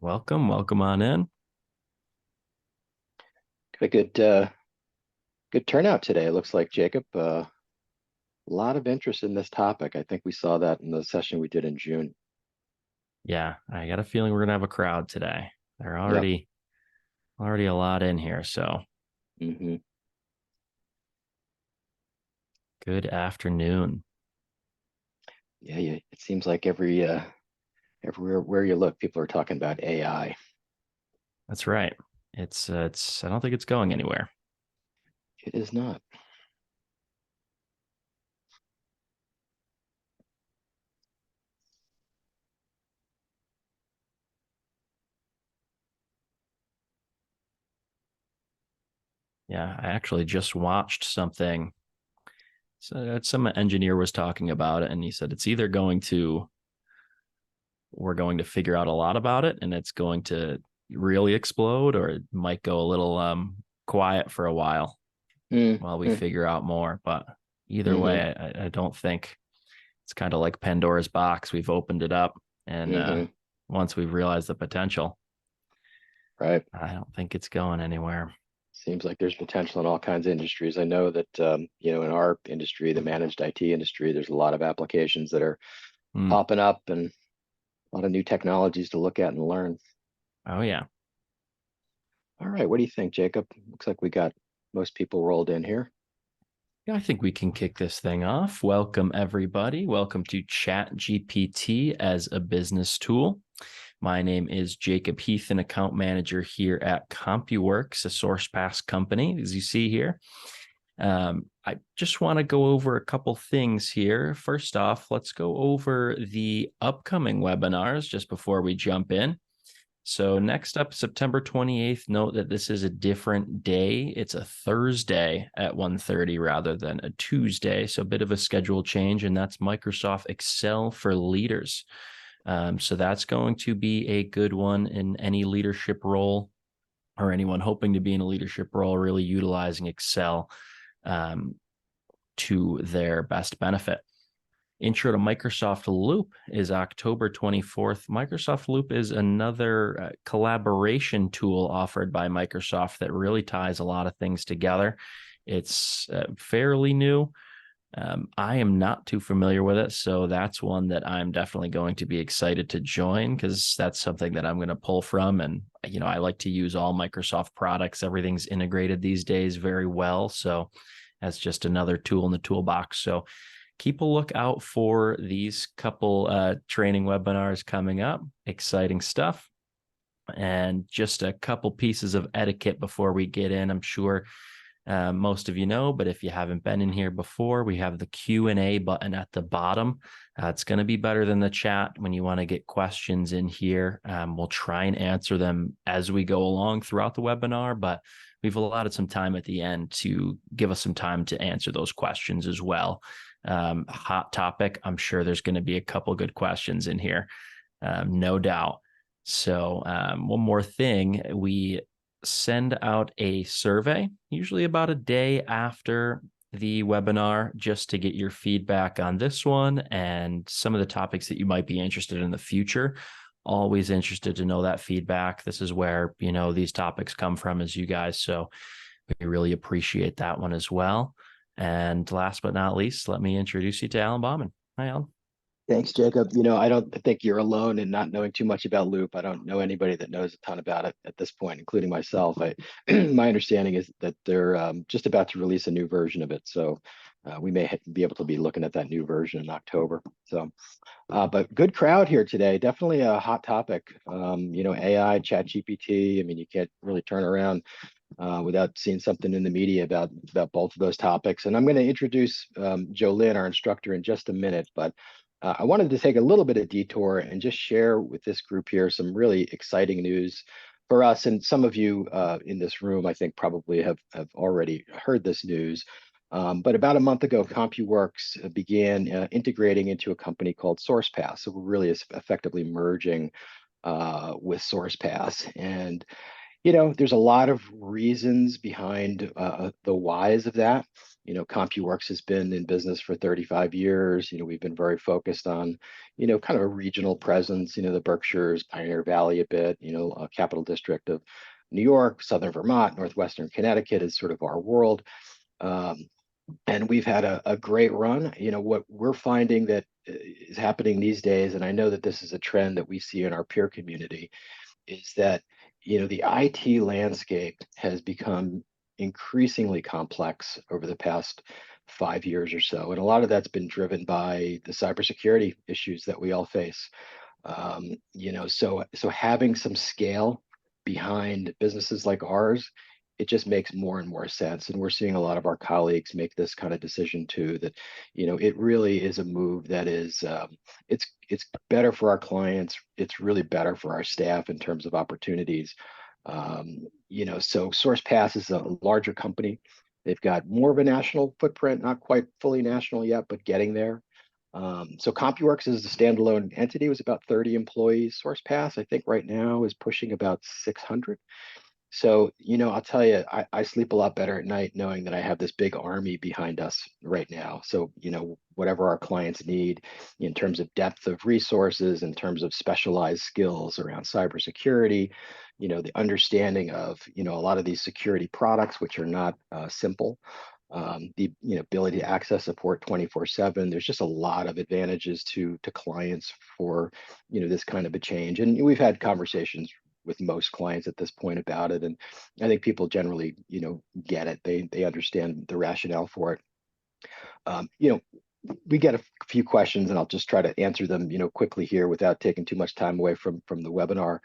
Welcome on in. Got a good turnout today. It looks like, Jacob. A lot of interest in this topic. I think we saw that in the session we did in June. Yeah, I got a feeling we're gonna have a crowd today. There are Yep. already a lot in here, so hmm good afternoon. Yeah, yeah. It seems like everywhere where you look, people are talking about AI. That's right. It's I don't think it's going anywhere. It is not. Yeah, I actually just watched something. So some engineer was talking about it, and he said it's either going to we're going to figure out a lot about it, and it's going to really explode, or it might go a little quiet for a while we Mm-hmm. figure out more. But either hmm way, I don't think it's kind of like Pandora's box. We've opened it up, and hmm once we've realized the potential, Right. I don't think it's going anywhere. Seems like there's potential in all kinds of industries. I know that in our industry, the managed IT industry, there's a lot of applications that are Mm. popping up and a lot of new technologies to look at and learn. Oh yeah, All right, what do you think, Jacob? Looks like we got most people rolled in here. yeah. I think we can kick this thing off. Welcome everybody. Welcome to ChatGPT as a business tool. My name is Jacob Heath, an account manager here at CompuWorks, a SourcePass company, as you see here. I just want to go over a couple things here. First off, let's go over the upcoming webinars just before we jump in. So next up, September 28th, note that this is a different day. It's a Thursday at 1:30 rather than a Tuesday. So a bit of a schedule change, and that's Microsoft Excel for leaders. So that's going to be a good one in any leadership role or anyone hoping to be in a leadership role, really utilizing Excel um, to their best benefit. Intro to Microsoft Loop is October 24th. Microsoft Loop is another collaboration tool offered by Microsoft that really ties a lot of things together. It's fairly new. I am not too familiar with it, so that's one that I'm definitely going to be excited to join because that's something that I'm going to pull from. And, I like to use all Microsoft products. Everything's integrated these days very well. So that's just another tool in the toolbox. So keep a lookout for these couple training webinars coming up. Exciting stuff. And just a couple pieces of etiquette before we get in. I'm sure most of you know, but if you haven't been in here before, we have the Q&A button at the bottom. It's going to be better than the chat when you want to get questions in here. We'll try and answer them as we go along throughout the webinar, but we've allotted some time at the end to give us some time to answer those questions as well. Hot topic. I'm sure there's going to be a couple good questions in here, no doubt. So one more thing, we send out a survey, usually about a day after the webinar, just to get your feedback on this one and some of the topics that you might be interested in the future. Always interested to know that feedback. This is where, these topics come from as you guys. So we really appreciate that one as well. And last but not least, let me introduce you to Alan Bauman. Hi, Alan. Thanks, Jacob. I don't think you're alone in not knowing too much about Loop. I don't know anybody that knows a ton about it at this point, including myself. My understanding is that they're just about to release a new version of it, so we may be able to be looking at that new version in October. So, but good crowd here today. Definitely a hot topic. AI, ChatGPT. I mean, you can't really turn around without seeing something in the media about both of those topics. And I'm going to introduce Jolynn, our instructor, in just a minute. But I wanted to take a little bit of detour and just share with this group here some really exciting news for us. And some of you in this room, I think, probably have already heard this news. But about a month ago, CompuWorks began integrating into a company called SourcePass. So we're really effectively merging with SourcePass. And there's a lot of reasons behind the whys of that. CompuWorks has been in business for 35 years. We've been very focused on, kind of a regional presence, the Berkshires, Pioneer Valley a bit, Capital District of New York, Southern Vermont, Northwestern Connecticut is sort of our world. And we've had a great run. What we're finding that is happening these days, and I know that this is a trend that we see in our peer community, is that the IT landscape has become increasingly complex over the past 5 years or so, and a lot of that's been driven by the cybersecurity issues that we all face. So having some scale behind businesses like ours, it just makes more and more sense. And we're seeing a lot of our colleagues make this kind of decision too, that, it really is a move that is, it's better for our clients. It's really better for our staff in terms of opportunities. So SourcePass is a larger company. They've got more of a national footprint, not quite fully national yet, but getting there. So CompuWorks is a standalone entity, was about 30 employees. SourcePass, I think right now is pushing about 600. So, I'll tell you, I sleep a lot better at night knowing that I have this big army behind us right now. So, whatever our clients need in terms of depth of resources, in terms of specialized skills around cybersecurity, the understanding of, a lot of these security products, which are not simple, the ability to access support 24/7. There's just a lot of advantages to clients for, this kind of a change. And we've had conversations with most clients at this point about it. And I think people generally, get it. They understand the rationale for it. Um, you know, we get a few questions, and I'll just try to answer them, quickly here without taking too much time away from the webinar.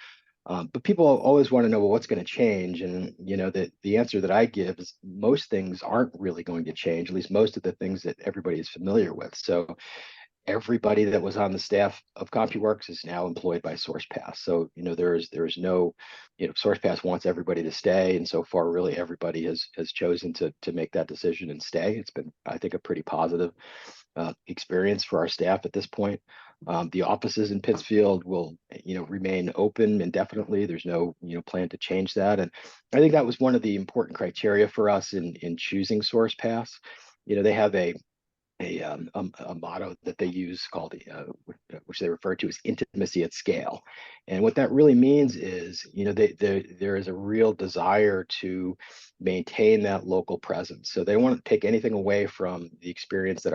But people always want to know, well, what's going to change? And the answer that I give is most things aren't really going to change, at least most of the things that everybody is familiar with. So everybody that was on the staff of CompuWorks is now employed by SourcePass. So, there is no, SourcePass wants everybody to stay. And so far, really everybody has chosen to make that decision and stay. It's been, I think, a pretty positive experience for our staff at this point. The offices in Pittsfield will, remain open indefinitely. There's no, plan to change that. And I think that was one of the important criteria for us in choosing SourcePass. They have a motto that they use called which they refer to as intimacy at scale. And what that really means is, there is a real desire to maintain that local presence. So they don't want to take anything away from the experience that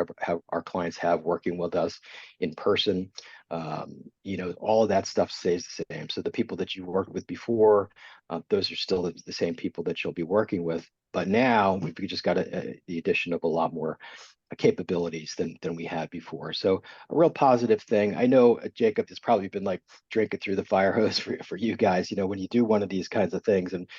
our clients have working with us in person. All of that stuff stays the same. So the people that you worked with before, those are still the same people that you'll be working with. But now we've just got the addition of a lot more capabilities than we had before. So a real positive thing. I know, Jacob, it's probably been like drinking through the fire hose for you guys, when you do one of these kinds of things. And,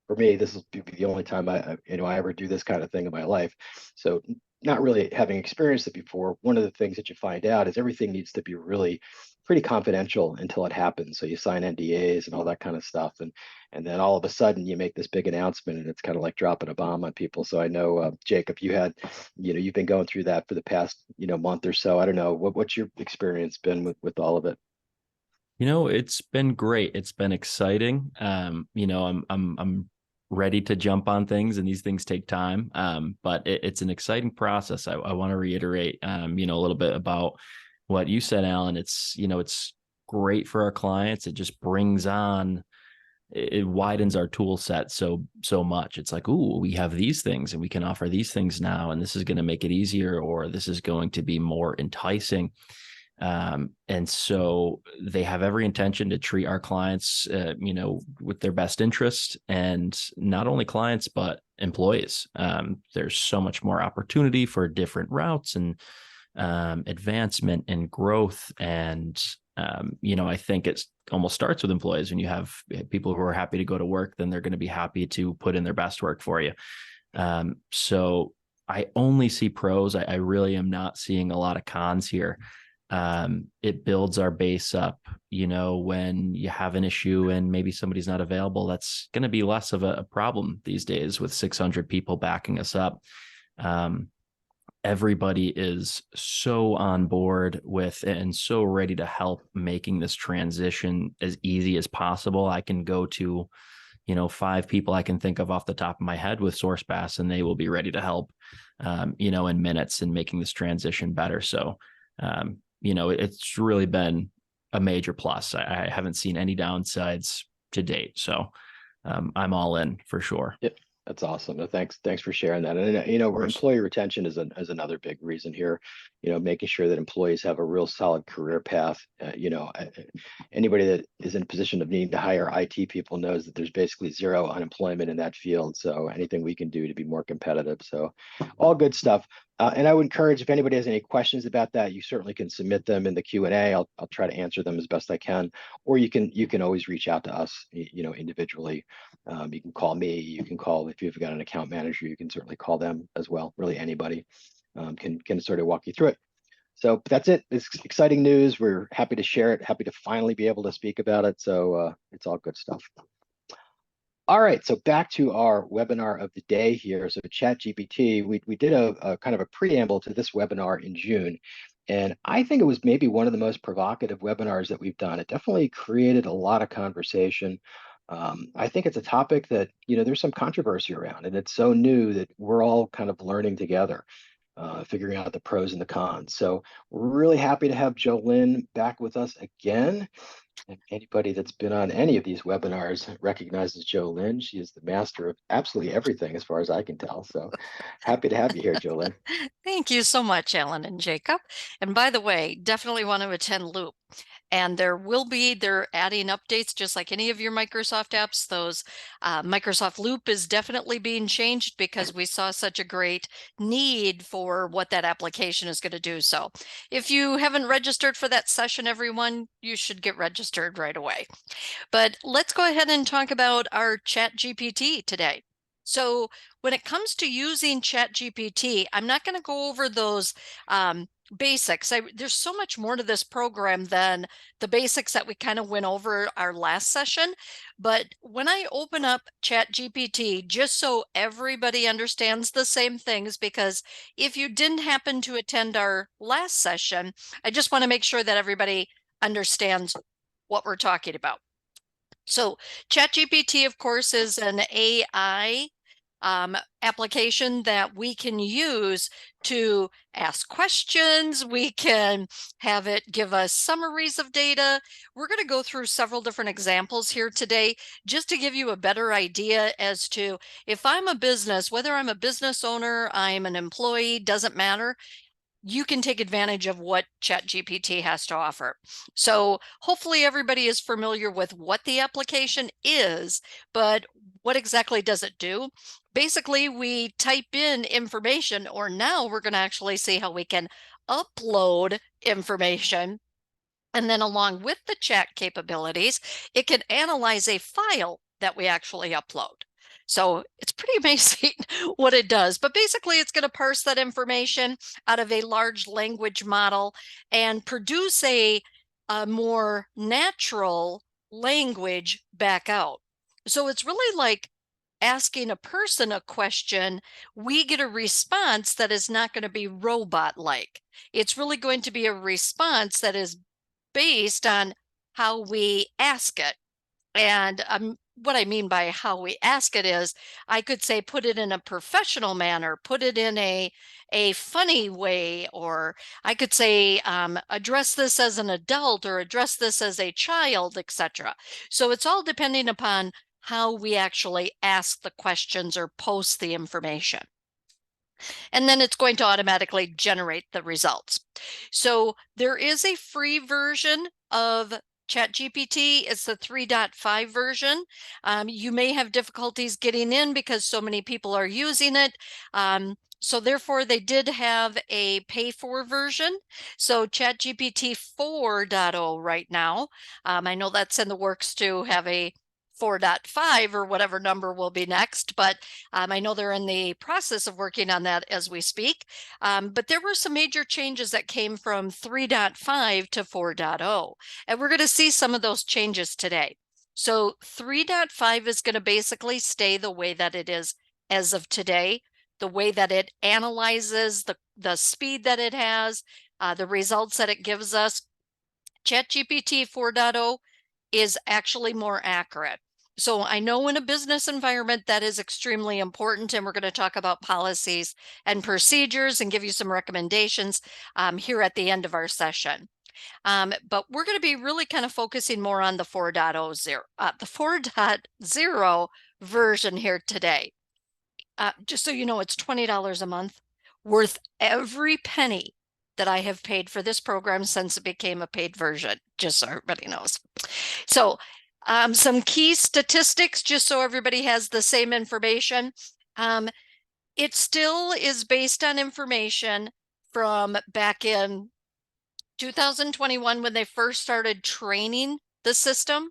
for me, this will be the only time I ever do this kind of thing in my life. So not really having experienced it before, one of the things that you find out is everything needs to be really pretty confidential until it happens. So you sign NDAs and all that kind of stuff. And then all of a sudden you make this big announcement, and it's kind of like dropping a bomb on people. So I know, Jacob, you've been going through that for the past, month or so. I don't know, what's your experience been with all of it? It's been great. It's been exciting. I'm ready to jump on things, and these things take time. But it's an exciting process. I want to reiterate, a little bit about what you said, Alan. It's great for our clients. It just it widens our tool set so much. It's like, ooh, we have these things and we can offer these things now, and this is going to make it easier, or this is going to be more enticing. And so they have every intention to treat our clients, with their best interest, and not only clients, but employees. There's so much more opportunity for different routes and advancement and growth. And, I think it almost starts with employees. When you have people who are happy to go to work, then they're going to be happy to put in their best work for you. So I only see pros. I really am not seeing a lot of cons here. It builds our base up, when you have an issue and maybe somebody's not available, that's going to be less of a problem these days with 600 people backing us up. Everybody is so on board with and so ready to help making this transition as easy as possible. I can go to, 5 people I can think of off the top of my head with SourceBass, and they will be ready to help, in minutes in making this transition better. So, it's really been a major plus. I haven't seen any downsides to date. So I'm all in for sure. Yep. That's awesome. No, thanks for sharing that. And employee retention is another big reason here. Making sure that employees have a real solid career path. Anybody that is in a position of needing to hire IT people knows that there's basically zero unemployment in that field. So anything we can do to be more competitive. So all good stuff. And I would encourage, if anybody has any questions about that, you certainly can submit them in the Q&A. I'll try to answer them as best I can, or you can always reach out to us, individually. You can call me. You can call, if you've got an account manager, you can certainly call them as well. Really, anybody can sort of walk you through it. So that's it. It's exciting news. We're happy to share it. Happy to finally be able to speak about it. So it's all good stuff. All right, so back to our webinar of the day here. So ChatGPT, we did a kind of a preamble to this webinar in June, and I think it was maybe one of the most provocative webinars that we've done. It definitely created a lot of conversation. I think it's a topic that, there's some controversy around, and it's so new that we're all kind of learning together, figuring out the pros and the cons. So we're really happy to have Jolynn back with us again. And anybody that's been on any of these webinars recognizes Jolynn. She is the master of absolutely everything, as far as I can tell. So happy to have you here, Jolynn. Thank you so much, Alan and Jacob. And by the way, definitely want to attend Loop. And they're adding updates just like any of your Microsoft apps. Those Microsoft Loop is definitely being changed because we saw such a great need for what that application is going to do. So if you haven't registered for that session, everyone, you should get registered right away. But let's go ahead and talk about our ChatGPT today. So when it comes to using ChatGPT, I'm not going to go over those basics. There's so much more to this program than the basics that we kind of went over our last session. But when I open up ChatGPT, just so everybody understands the same things, because if you didn't happen to attend our last session, I just want to make sure that everybody understands what we're talking about. So ChatGPT, of course, is an AI application that we can use to ask questions. We can have it give us summaries of data. We're going to go through several different examples here today, just to give you a better idea as to, if I'm a business, whether I'm a business owner, I'm an employee, doesn't matter, you can take advantage of what ChatGPT has to offer. So hopefully everybody is familiar with what the application is, but what exactly does it do? Basically, we type in information, or now we're going to actually see how we can upload information. And then along with the chat capabilities, it can analyze a file that we actually upload. So it's pretty amazing what it does. But basically, it's going to parse that information out of a large language model and produce a more natural language back out. So it's really like asking a person a question. We get a response that is not going to be robot-like. It's really going to be a response that is based on how we ask it. And what I mean by how we ask it is, I could say, put it in a professional manner, put it in a funny way, or I could say, address this as an adult, or address this as a child, etc. So it's all depending upon how we actually ask the questions or post the information. And then it's going to automatically generate the results. So there is a free version of ChatGPT. It's the 3.5 version. You may have difficulties getting in because so many people are using it. So therefore, they did have a pay-for version. So ChatGPT 4.0 right now. I know that's in the works to have a 4.5 or whatever number will be next, but I know they're in the process of working on that as we speak. But there were some major changes that came from 3.5 to 4.0, and we're going to see some of those changes today. So 3.5 is going to basically stay the way that it is as of today, the way that it analyzes, the speed that it has, the results that it gives us. ChatGPT 4.0 is actually more accurate. So I know in a business environment that is extremely important, and we're going to talk about policies and procedures and give you some recommendations here at the end of our session. But we're going to be really kind of focusing more on the 4.0 version here today. Just so you know, it's $20 a month, worth every penny that I have paid for this program since it became a paid version, just so everybody knows. So some key statistics, just so everybody has the same information. It still is based on information from back in 2021 when they first started training the system.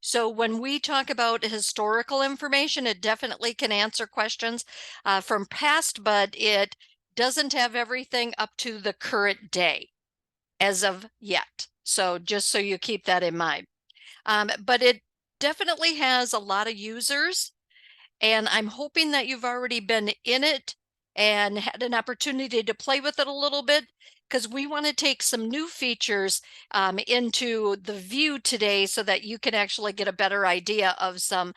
So when we talk about historical information, it definitely can answer questions from past, but it doesn't have everything up to the current day as of yet. So just so you keep that in mind. But it definitely has a lot of users, and I'm hoping that you've already been in it and had an opportunity to play with it a little bit, because we want to take some new features into the view today so that you can actually get a better idea of some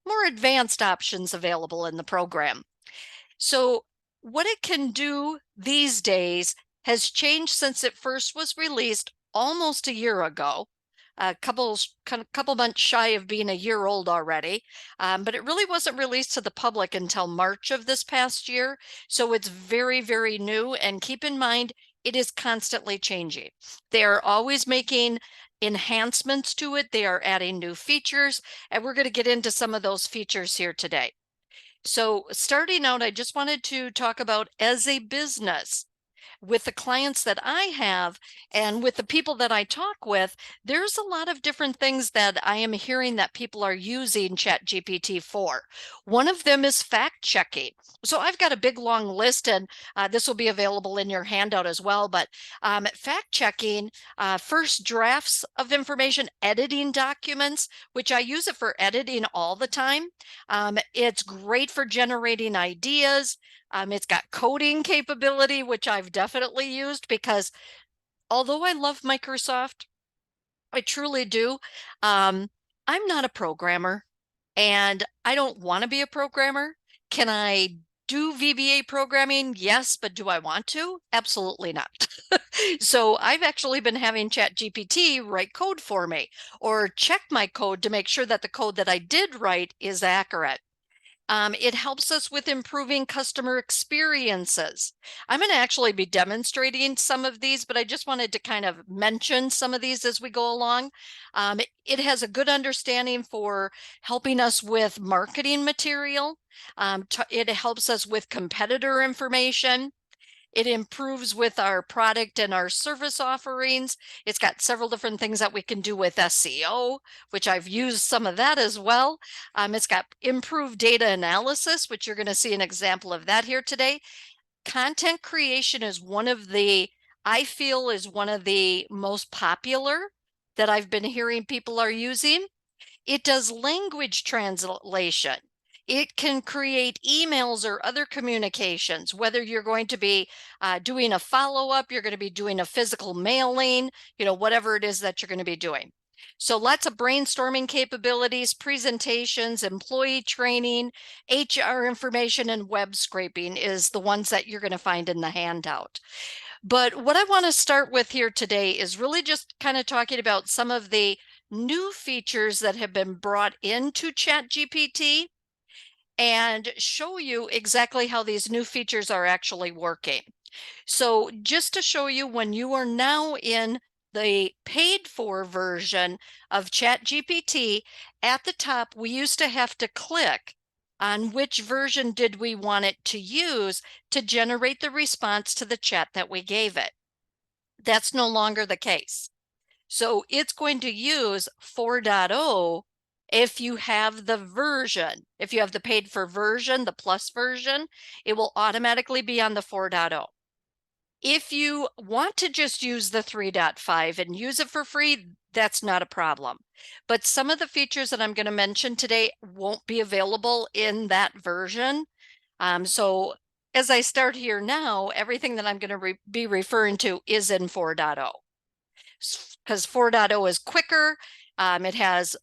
more advanced options available in the program. So what it can do these days has changed since it first was released almost a year ago. A couple months shy of being a year old already, but it really wasn't released to the public until March of this past year. So it's very, very new. And keep in mind, it is constantly changing. They are always making enhancements to it. They are adding new features, and we're going to get into some of those features here today. So starting out, I just wanted to talk about, as a business, with the clients that I have and with the people that I talk with, there's a lot of different things that I am hearing that people are using ChatGPT for. One of them is fact checking. So I've got a big long list, and this will be available in your handout as well. But fact checking, first drafts of information, editing documents, which I use it for editing all the time. It's great for generating ideas. It's got coding capability, which I've definitely used, because although I love Microsoft, I truly do, I'm not a programmer, and I don't want to be a programmer. Can I do VBA programming? Yes, but do I want to? Absolutely not. So I've actually been having ChatGPT write code for me, or check my code to make sure that the code that I did write is accurate. It helps us with improving customer experiences. I'm going to actually be demonstrating some of these, but I just wanted to kind of mention some of these as we go along. It has a good understanding for helping us with marketing material. It helps us with competitor information. It improves with our product and our service offerings. It's got several different things that we can do with SEO, which I've used some of that as well. It's got improved data analysis, which you're going to see an example of that here today. Content creation is I feel is one of the most popular that I've been hearing people are using. It does language translation. It can create emails or other communications, whether you're going to be doing a follow-up, you're going to be doing a physical mailing, whatever it is that you're going to be doing. So lots of brainstorming capabilities, presentations, employee training, HR information, and web scraping is the ones that you're going to find in the handout. But what I want to start with here today is really just kind of talking about some of the new features that have been brought into ChatGPT and show you exactly how these new features are actually working. So just to show you, when you are now in the paid for version of ChatGPT, at the top, we used to have to click on which version did we want it to use to generate the response to the chat that we gave it. That's no longer the case. So it's going to use 4.0 if you have the version. If you have the paid for version, the plus version, it will automatically be on the 4.0. If you want to just use the 3.5 and use it for free, that's not a problem. But some of the features that I'm going to mention today won't be available in that version. So as I start here now, everything that I'm going to be referring to is in 4.0. Because 4.0 is quicker. It has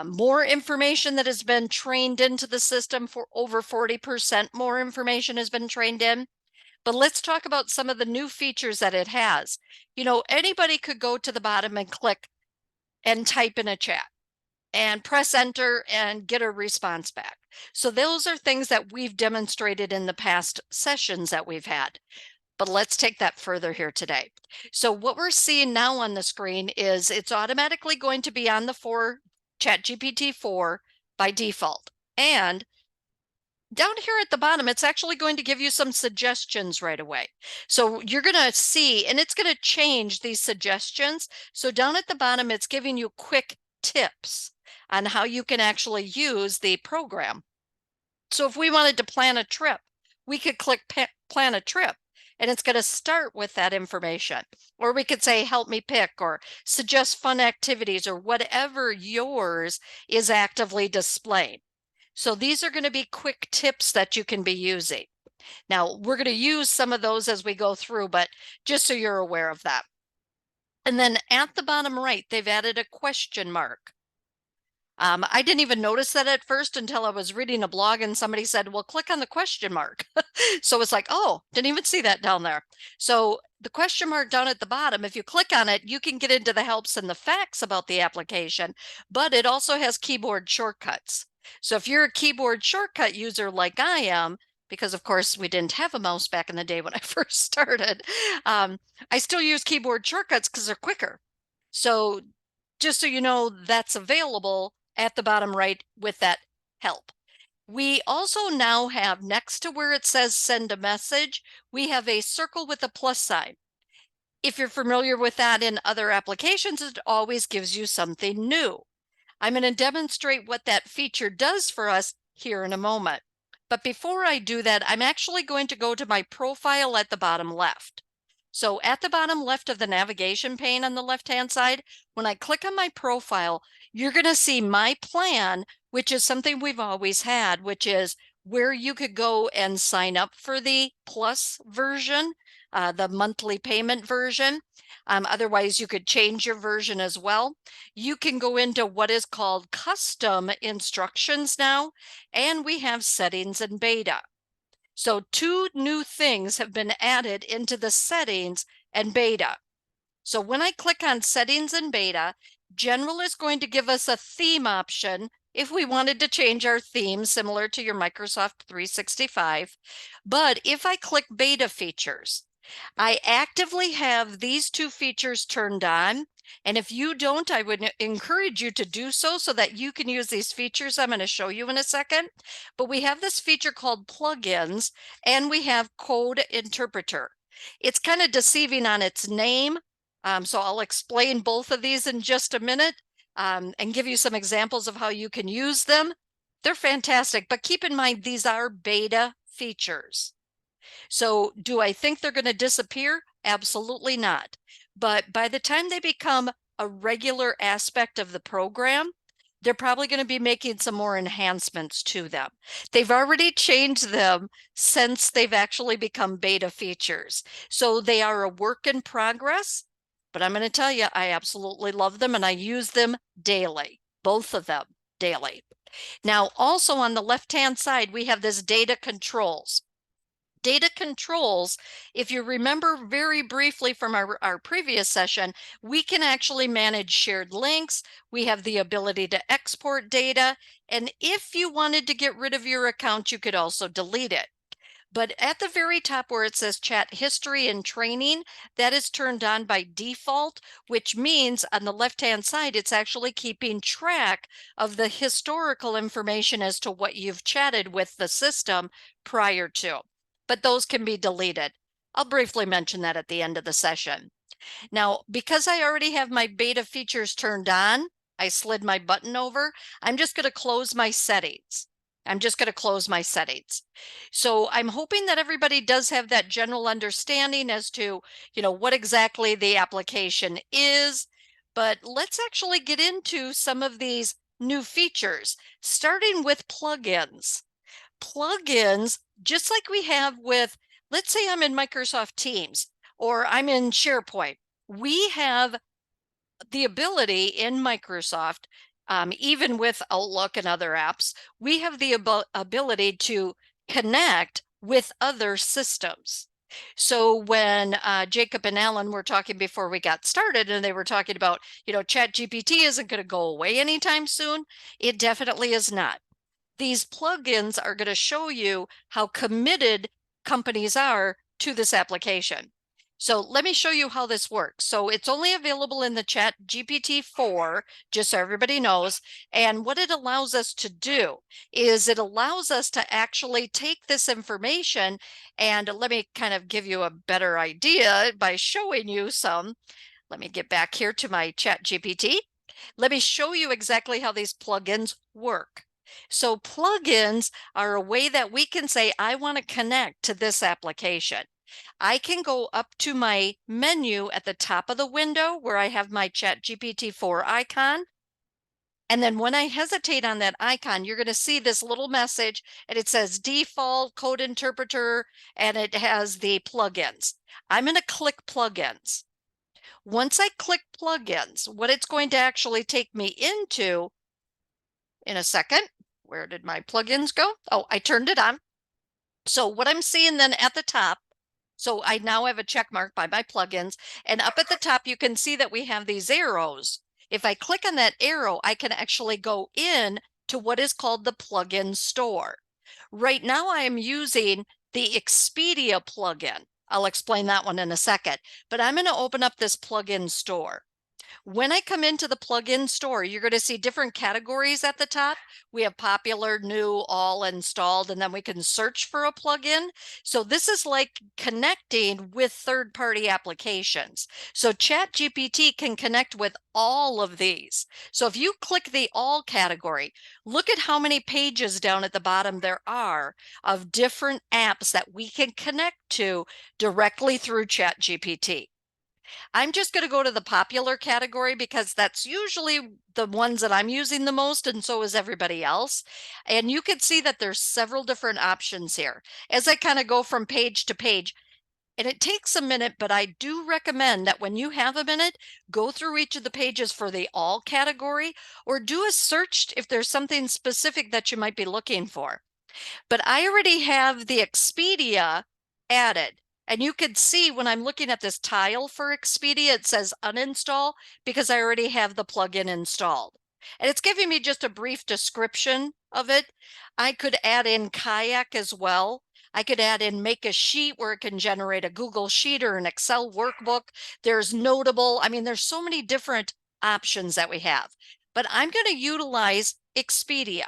more information that has been trained into the system. For over 40% more information has been trained in. But let's talk about some of the new features that it has. You know, anybody could go to the bottom and click and type in a chat and press enter and get a response back. So those are things that we've demonstrated in the past sessions that we've had. But let's take that further here today. So what we're seeing now on the screen is it's automatically going to be on the ChatGPT 4 by default. And down here at the bottom, it's actually going to give you some suggestions right away. So you're going to see, and it's going to change these suggestions. So down at the bottom, it's giving you quick tips on how you can actually use the program. So if we wanted to plan a trip, we could click plan a trip, and it's going to start with that information. Or we could say, help me pick, or suggest fun activities, or whatever yours is actively displayed. So these are going to be quick tips that you can be using. Now, we're going to use some of those as we go through, but just so you're aware of that. And then at the bottom right, they've added a question mark. I didn't even notice that at first until I was reading a blog and somebody said, well, click on the question mark. So it's like, oh, didn't even see that down there. So the question mark down at the bottom, if you click on it, you can get into the helps and the facts about the application, but it also has keyboard shortcuts. So if you're a keyboard shortcut user like I am, because of course we didn't have a mouse back in the day when I first started, I still use keyboard shortcuts because they're quicker. So just so you know, that's available at the bottom right with that help. We also now have, next to where it says send a message, we have a circle with a plus sign. If you're familiar with that in other applications, it always gives you something new. I'm going to demonstrate what that feature does for us here in a moment. But before I do that, I'm actually going to go to my profile at the bottom left. So at the bottom left of the navigation pane on the left-hand side, when I click on my profile, you're going to see my plan, which is something we've always had, which is where you could go and sign up for the plus version, the monthly payment version. Otherwise, you could change your version as well. You can go into what is called custom instructions now, and we have settings and beta. So 2 new things have been added into the settings and beta. So when I click on settings and beta, general is going to give us a theme option if we wanted to change our theme similar to your Microsoft 365. But if I click beta features, I actively have these 2 features turned on. And if you don't, I would encourage you to do so that you can use these features I'm going to show you in a second. But we have this feature called plugins, and we have code interpreter. It's kind of deceiving on its name. So I'll explain both of these in just a minute and give you some examples of how you can use them. They're fantastic, but keep in mind, these are beta features. So do I think they're going to disappear? Absolutely not. But by the time they become a regular aspect of the program, they're probably going to be making some more enhancements to them. They've already changed them since they've actually become beta features. So they are a work in progress, but I'm going to tell you, I absolutely love them and I use them daily, both of them daily. Now, also on the left-hand side, we have this data controls. Data controls, if you remember very briefly from our previous session, we can actually manage shared links. We have the ability to export data. And if you wanted to get rid of your account, you could also delete it. But at the very top where it says chat history and training, that is turned on by default, which means on the left-hand side, it's actually keeping track of the historical information as to what you've chatted with the system prior to. But those can be deleted. I'll briefly mention that at the end of the session. Now, because I already have my beta features turned on, I slid my button over. I'm just going to close my settings. So I'm hoping that everybody does have that general understanding as to, what exactly the application is. But let's actually get into some of these new features, starting with plugins. Plugins, just like we have with, let's say I'm in Microsoft Teams or I'm in SharePoint, we have the ability in Microsoft even with Outlook and other apps, we have the ability to connect with other systems. So when Jacob and Alan were talking before we got started, and they were talking about, ChatGPT isn't going to go away anytime soon. It definitely is not. These plugins are going to show you how committed companies are to this application. So let me show you how this works. So it's only available in the ChatGPT 4, just so everybody knows. And what it allows us to do is it allows us to actually take this information, and let me kind of give you a better idea by showing you some. Let me get back here to my ChatGPT. Let me show you exactly how these plugins work. So plugins are a way that we can say, I want to connect to this application. I can go up to my menu at the top of the window where I have my ChatGPT 4 icon. And then when I hesitate on that icon, you're going to see this little message, and it says default code interpreter, and it has the plugins. I'm going to click plugins. Once I click plugins, what it's going to actually take me into in a second, where did my plugins go? Oh, I turned it on. So what I'm seeing then at the top, so I now have a check mark by my plugins, and up at the top, you can see that we have these arrows. If I click on that arrow, I can actually go in to what is called the plugin store. Right now, I am using the Expedia plugin. I'll explain that one in a second, but I'm going to open up this plugin store. When I come into the plugin store, you're going to see different categories at the top. We have popular, new, all, installed, and then we can search for a plugin. So this is like connecting with third-party applications. So ChatGPT can connect with all of these. So if you click the all category, look at how many pages down at the bottom there are of different apps that we can connect to directly through ChatGPT. I'm just going to go to the popular category because that's usually the ones that I'm using the most, and so is everybody else. And you can see that there's several different options here as I kind of go from page to page. And it takes a minute, but I do recommend that when you have a minute, go through each of the pages for the all category, or do a search if there's something specific that you might be looking for. But I already have the Expedia added. And you can see when I'm looking at this tile for Expedia, it says uninstall because I already have the plugin installed. And it's giving me just a brief description of it. I could add in Kayak as well. I could add in Make a Sheet where it can generate a Google Sheet or an Excel workbook. There's Notable. I mean, there's so many different options that we have. But I'm going to utilize Expedia.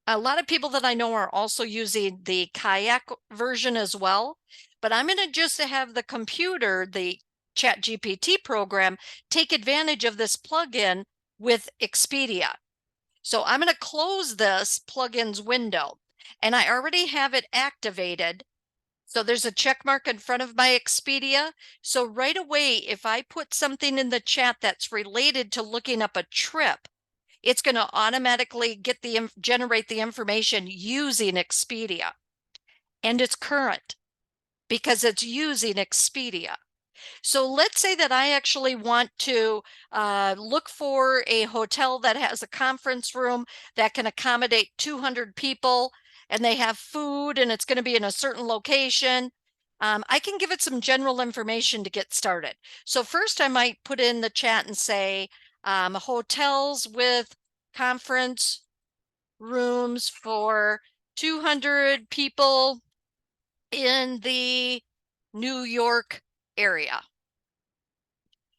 A lot of people that I know are also using the Kayak version as well, but I'm going to just have the computer, the ChatGPT program, take advantage of this plugin with Expedia. So I'm going to close this plugins window, and I already have it activated. So there's a check mark in front of my Expedia. So right away, if I put something in the chat that's related to looking up a trip, it's going to automatically generate the information using Expedia. And it's current because it's using Expedia. So let's say that I actually want to look for a hotel that has a conference room that can accommodate 200 people, and they have food, and it's going to be in a certain location. I can give it some general information to get started. So first I might put in the chat and say hotels with conference rooms for 200 people in the New York area.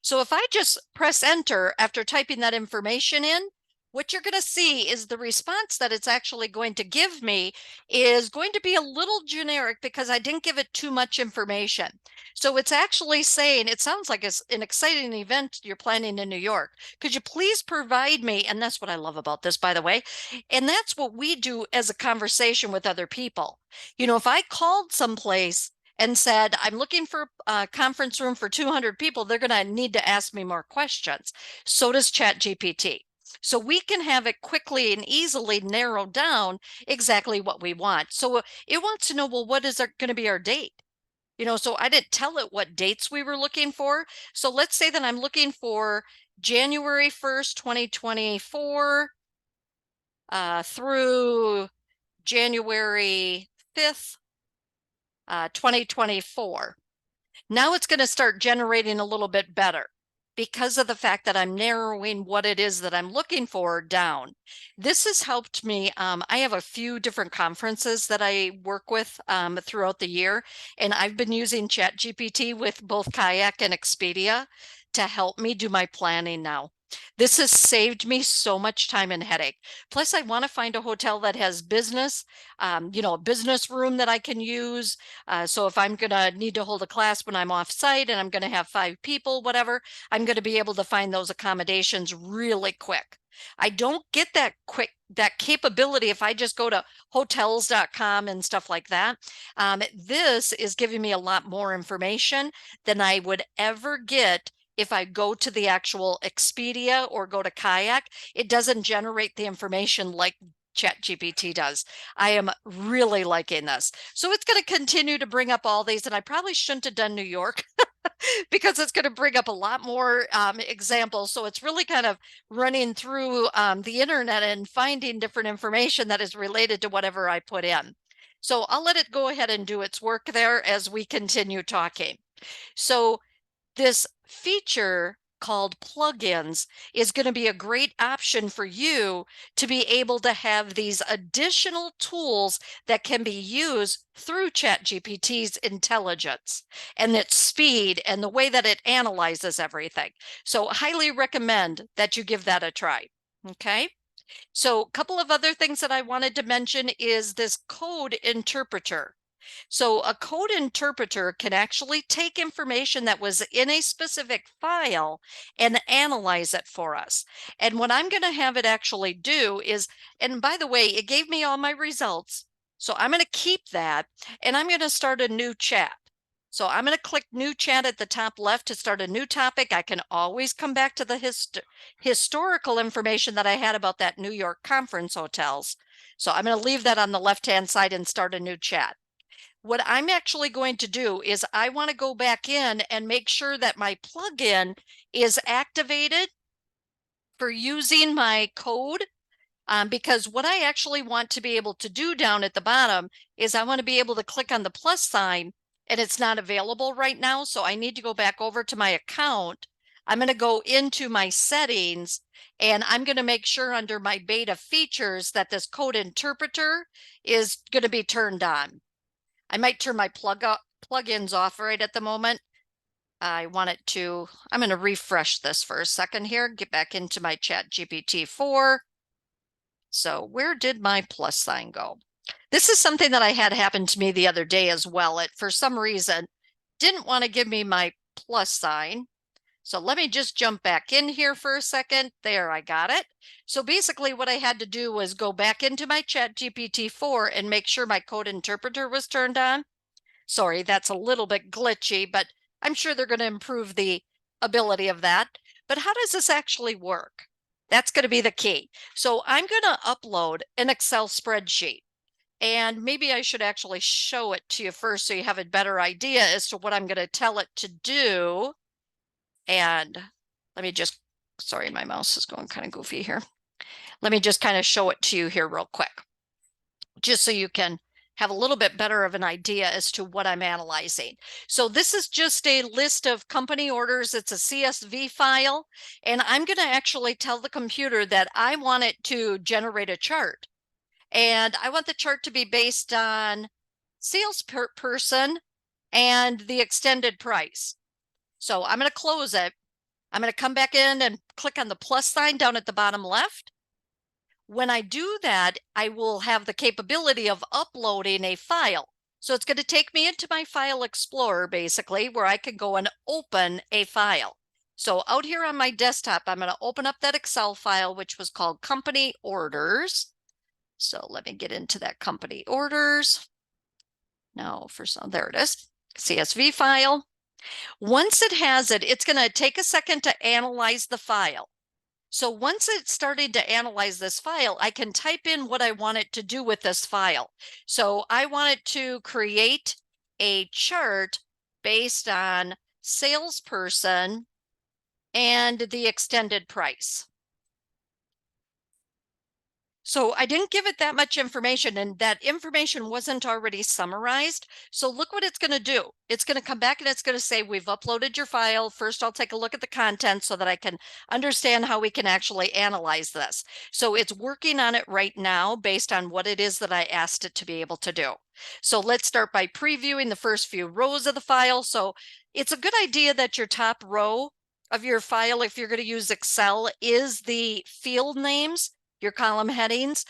So if I just press enter after typing that information in, what you're going to see is the response that it's actually going to give me is going to be a little generic because I didn't give it too much information. So it's actually saying, it sounds like it's an exciting event you're planning in New York. Could you please provide me, and that's what I love about this, by the way, and that's what we do as a conversation with other people. If I called someplace and said, I'm looking for a conference room for 200 people, they're going to need to ask me more questions. So does ChatGPT. So we can have it quickly and easily narrow down exactly what we want. So it wants to know, well, what is going to be our date? So I didn't tell it what dates we were looking for. So let's say that I'm looking for January 1st, 2024 through January 5th, 2024. Now it's going to start generating a little bit better because of the fact that I'm narrowing what it is that I'm looking for down. This has helped me. I have a few different conferences that I work with throughout the year, and I've been using ChatGPT with both Kayak and Expedia to help me do my planning now. This has saved me so much time and headache. Plus, I want to find a hotel that has business, a business room that I can use. So if I'm going to need to hold a class when I'm off site and I'm going to have 5 people, whatever, I'm going to be able to find those accommodations really quick. I don't get that capability if I just go to hotels.com and stuff like that. This is giving me a lot more information than I would ever get if I go to the actual Expedia or go to Kayak. It doesn't generate the information like ChatGPT does. I am really liking this. So it's going to continue to bring up all these, and I probably shouldn't have done New York because it's going to bring up a lot more examples. So it's really kind of running through the internet and finding different information that is related to whatever I put in. So I'll let it go ahead and do its work there as we continue talking. So this feature called plugins is going to be a great option for you to be able to have these additional tools that can be used through ChatGPT's intelligence and its speed and the way that it analyzes everything. So highly recommend that you give that a try. Okay. So a couple of other things that I wanted to mention is this code interpreter. So a code interpreter can actually take information that was in a specific file and analyze it for us. And what I'm going to have it actually do is, and by the way, it gave me all my results. So I'm going to keep that and I'm going to start a new chat. So I'm going to click new chat at the top left to start a new topic. I can always come back to the historical information that I had about that New York conference hotels. So I'm going to leave that on the left-hand side and start a new chat. What I'm actually going to do is I want to go back in and make sure that my plugin is activated for using my code. Because what I actually want to be able to do down at the bottom is I want to be able to click on the plus sign, and it's not available right now. So I need to go back over to my account. I'm going to go into my settings, and I'm going to make sure under my beta features that this code interpreter is going to be turned on. I might turn my plugins off right at the moment. I want it to, I'm going to refresh this for a second here, get back into my ChatGPT 4. So where did my plus sign go? This is something that I had happen to me the other day as well. It, for some reason, didn't want to give me my plus sign. So let me just jump back in here for a second. There, I got it. So basically what I had to do was go back into my ChatGPT 4 and make sure my code interpreter was turned on. Sorry, that's a little bit glitchy, but I'm sure they're going to improve the ability of that. But how does this actually work? That's going to be the key. So I'm going to upload an Excel spreadsheet. And maybe I should actually show it to you first so you have a better idea as to what I'm going to tell it to do. And let me just, sorry, my mouse is going kind of goofy here. Let me just kind of show it to you here real quick, just so you can have a little bit better of an idea as to what I'm analyzing. So this is just a list of company orders. It's a CSV file, and I'm going to actually tell the computer that I want it to generate a chart. And I want the chart to be based on sales per person and the extended price. So I'm going to close it. I'm going to come back in and click on the plus sign down at the bottom left. When I do that, I will have the capability of uploading a file. So it's going to take me into my file explorer, basically, where I can go and open a file. So out here on my desktop, I'm going to open up that Excel file, which was called company orders. So let me get into that company orders. Now for some, there it is, CSV file. Once it has it, it's going to take a second to analyze the file. So once it's started to analyze this file, I can type in what I want it to do with this file. So I want it to create a chart based on salesperson and the extended price. So I didn't give it that much information, and that information wasn't already summarized. So look what it's going to do. It's going to come back and it's going to say, we've uploaded your file. First, I'll take a look at the content so that I can understand how we can actually analyze this. So it's working on it right now based on what it is that I asked it to be able to do. So let's start by previewing the first few rows of the file. So it's a good idea that your top row of your file, if you're going to use Excel, is the field names, your column headings,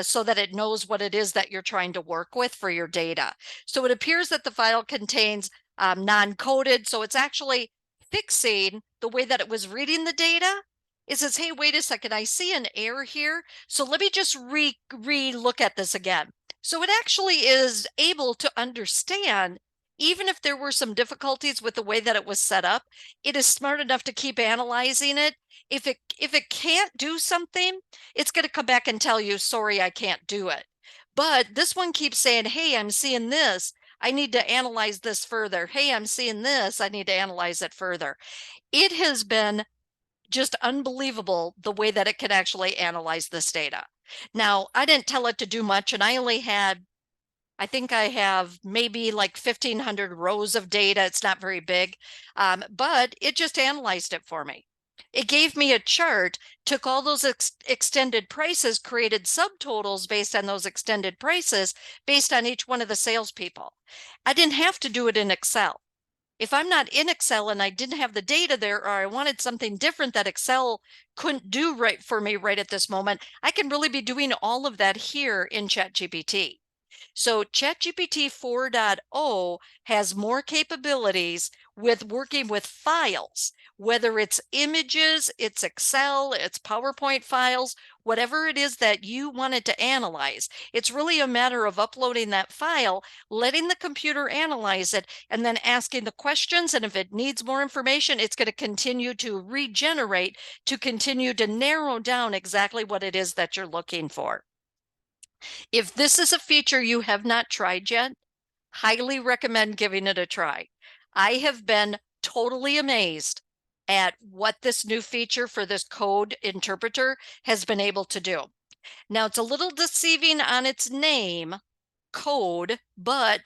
so that it knows what it is that you're trying to work with for your data. So it appears that the file contains non-coded, so it's actually fixing the way that it was reading the data. It says, hey, wait a second, I see an error here. So let me just re-look at this again. So it actually is able to understand, even if there were some difficulties with the way that it was set up, it is smart enough to keep analyzing it. If it can't do something, it's going to come back and tell you, sorry, I can't do it. But this one keeps saying, hey, I'm seeing this. I need to analyze this further. Hey, I'm seeing this. I need to analyze it further. It has been just unbelievable the way that it can actually analyze this data. Now, I didn't tell it to do much, and I think I have maybe like 1,500 rows of data. It's not very big, but it just analyzed it for me. It gave me a chart, took all those extended prices, created subtotals based on those extended prices, based on each one of the salespeople. I didn't have to do it in Excel. If I'm not in Excel and I didn't have the data there, or I wanted something different that Excel couldn't do right for me right at this moment, I can really be doing all of that here in ChatGPT. So ChatGPT 4.0 has more capabilities with working with files, whether it's images, it's Excel, it's PowerPoint files, whatever it is that you wanted to analyze. It's really a matter of uploading that file, letting the computer analyze it, and then asking the questions. And if it needs more information, it's going to continue to regenerate to continue to narrow down exactly what it is that you're looking for. If this is a feature you have not tried yet, highly recommend giving it a try. I have been totally amazed at what this new feature for this code interpreter has been able to do. Now, it's a little deceiving on its name, code, but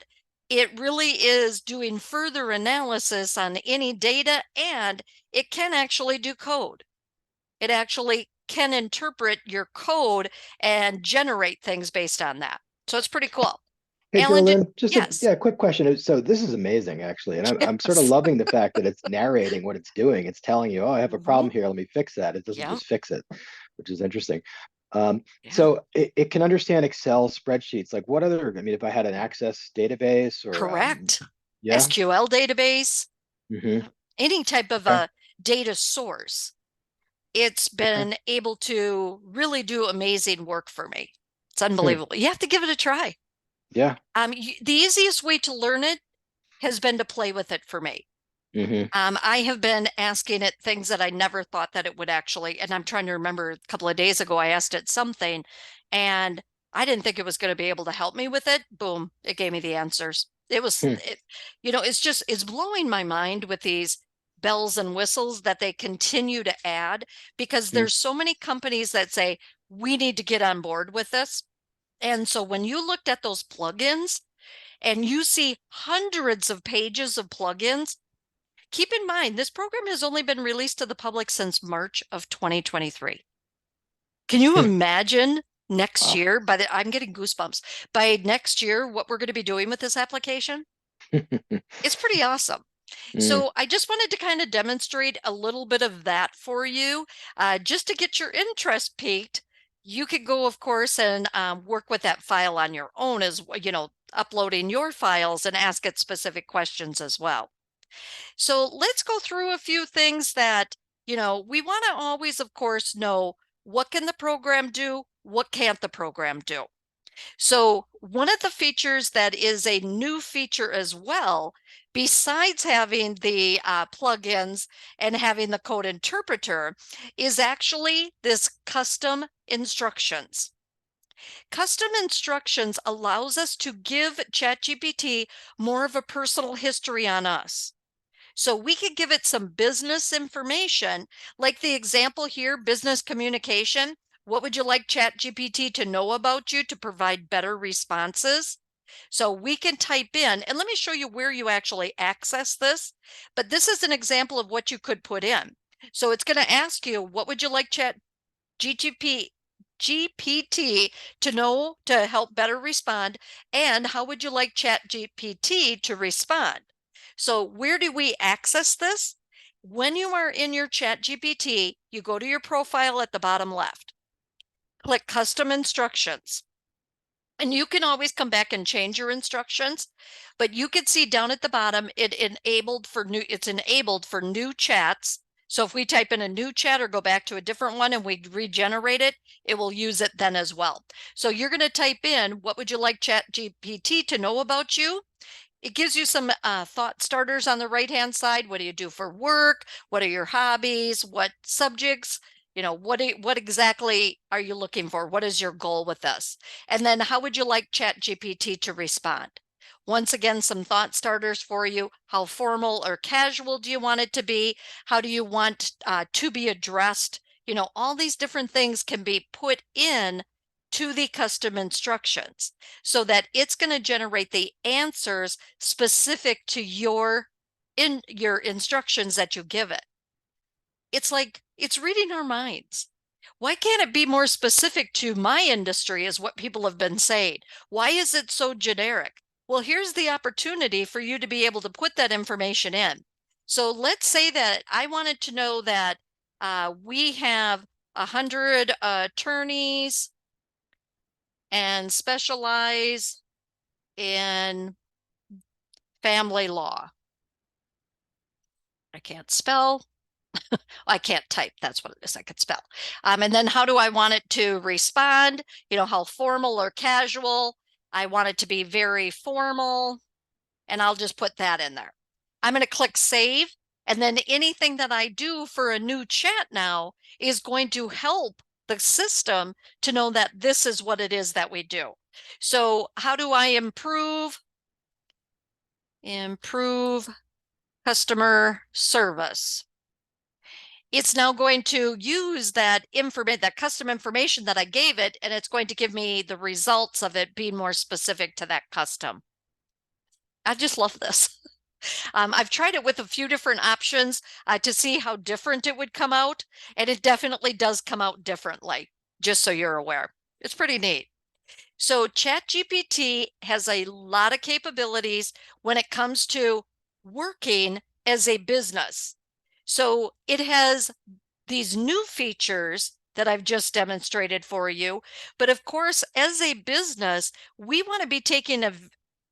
it really is doing further analysis on any data, and it can actually do code. It actually can interpret your code and generate things based on that. So it's pretty cool. Hey, Alan, Jolynn, just yes. a quick question. So this is amazing, actually, and I'm sort of Yes. loving the fact that it's narrating what it's doing. It's telling you, oh, I have a problem here. Let me fix that. It doesn't Yeah. just fix it, which is interesting. Yeah. So it can understand Excel spreadsheets. Like what other? I mean, if I had an Access database or Correct. yeah, SQL database, mm-hmm. any type of Okay. a data source, it's been able to really do amazing work for me. It's unbelievable. You have to give it a try. Yeah. The easiest way to learn it has been to play with it for me. Mm-hmm. I have been asking it things that I never thought that it would actually, and I'm trying to remember a couple of days ago, I asked it something and I didn't think it was going to be able to help me with it. Boom, it gave me the answers. It was, it's blowing my mind with these bells and whistles that they continue to add, because there's so many companies that say, we need to get on board with this. And so when you looked at those plugins and you see hundreds of pages of plugins, keep in mind, this program has only been released to the public since March of 2023. Can you imagine next year, I'm getting goosebumps, by next year, what we're going to be doing with this application? It's pretty awesome. So I just wanted to kind of demonstrate a little bit of that for you, just to get your interest piqued. You could go, of course, and work with that file on your own, as uploading your files and ask it specific questions as well. So let's go through a few things that, we want to always, of course, know what can the program do, what can't the program do. So one of the features that is a new feature as well, besides having the plugins and having the code interpreter, is actually this custom instructions. Custom instructions allows us to give ChatGPT more of a personal history on us. So we could give it some business information, like the example here, business communication. What would you like ChatGPT to know about you to provide better responses? So we can type in, and let me show you where you actually access this. But this is an example of what you could put in. So it's going to ask you, what would you like GPT to know to help better respond? And how would you like ChatGPT to respond? So where do we access this? When you are in your ChatGPT, you go to your profile at the bottom left, click custom instructions. And you can always come back and change your instructions, but you can see down at the bottom, it's enabled for new chats. So if we type in a new chat or go back to a different one and we regenerate it, it will use it then as well. So you're going to type in, what would you like ChatGPT to know about you? It gives you some thought starters on the right-hand side. What do you do for work? What are your hobbies? What subjects? You know, what exactly are you looking for? What is your goal with this? And then how would you like ChatGPT to respond? Once again, some thought starters for you. How formal or casual do you want it to be? How do you want to be addressed? You know, all these different things can be put in to the custom instructions so that it's going to generate the answers specific to your instructions that you give it. It's like it's reading our minds. Why can't it be more specific to my industry, is what people have been saying? Why is it so generic? Well, here's the opportunity for you to be able to put that information in. So let's say that I wanted to know that we have 100 attorneys and specialize in family law. I can't spell. I can't type. That's what it is. I could spell. And then how do I want it to respond? You know, how formal or casual? I want it to be very formal, and I'll just put that in there. I'm going to click save. And then anything that I do for a new chat now is going to help the system to know that this is what it is that we do. So how do I improve customer service? It's now going to use that custom information that I gave it, and it's going to give me the results of it being more specific to that custom. I just love this. I've tried it with a few different options to see how different it would come out, and it definitely does come out differently, just so you're aware. It's pretty neat. So ChatGPT has a lot of capabilities when it comes to working as a business. So it has these new features that I've just demonstrated for you. But of course, as a business, we want to be taking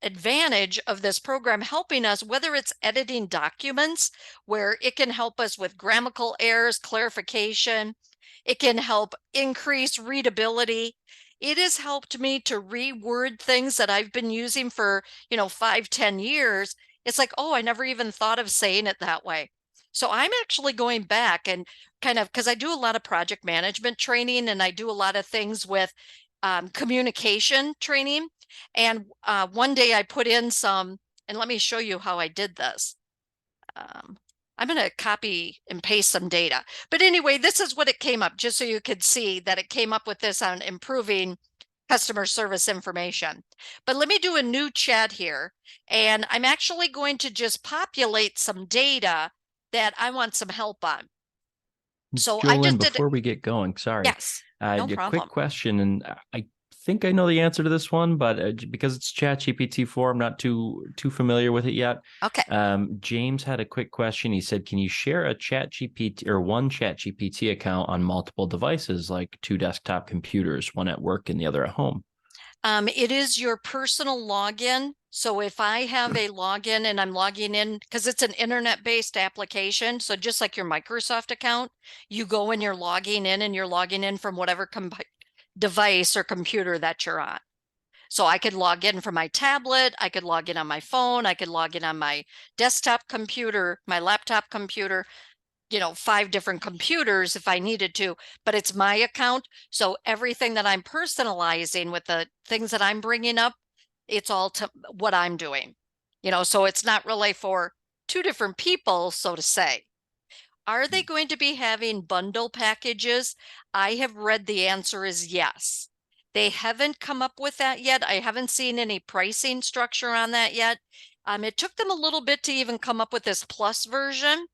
advantage of this program, helping us, whether it's editing documents where it can help us with grammatical errors, clarification. It can help increase readability. It has helped me to reword things that I've been using for, 5-10 years. It's like, oh, I never even thought of saying it that way. So I'm actually going back and kind of, because I do a lot of project management training and I do a lot of things with communication training. And one day I put in some, and let me show you how I did this. I'm going to copy and paste some data. But anyway, this is what it came up, just so you could see that it came up with this on improving customer service information. But let me do a new chat here. And I'm actually going to just populate some data that I want some help on. So Jolene, I just did. before we get going, sorry. Yes, no a problem. quick question, and I think I know the answer to this one, but because it's ChatGPT 4, I'm not too familiar with it yet. Okay. James had a quick question. He said, "Can you share a ChatGPT or one ChatGPT account on multiple devices, like 2 desktop computers, one at work and the other at home?" It is your personal login. So if I have a login and I'm logging in, because it's an internet-based application, so just like your Microsoft account, you go and you're logging in and you're logging in from whatever device or computer that you're on. So I could log in from my tablet, I could log in on my phone, I could log in on my desktop computer, my laptop computer, 5 different computers if I needed to, but it's my account. So everything that I'm personalizing with the things that I'm bringing up, it's all to what I'm doing, so it's not really for 2 different people, so to say. Are they going to be having bundle packages? I have read the answer is yes. They haven't come up with that yet. I haven't seen any pricing structure on that yet. It took them a little bit to even come up with this plus version.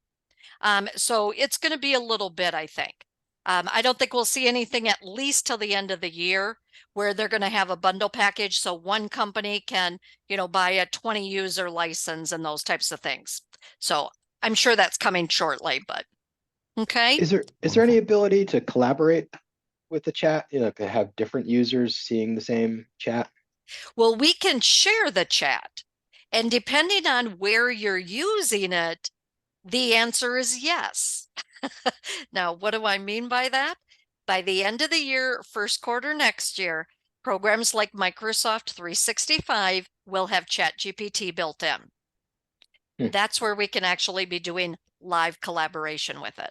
So it's going to be a little bit, I think. I don't think we'll see anything at least till the end of the year where they're going to have a bundle package. So one company can, buy a 20 user license and those types of things. So I'm sure that's coming shortly, but okay. Is there any ability to collaborate with the chat? To have different users seeing the same chat? Well, we can share the chat, and depending on where you're using it, the answer is yes. Now, what do I mean by that? By the end of the year, first quarter next year, programs like Microsoft 365 will have ChatGPT built in. That's where we can actually be doing live collaboration with it.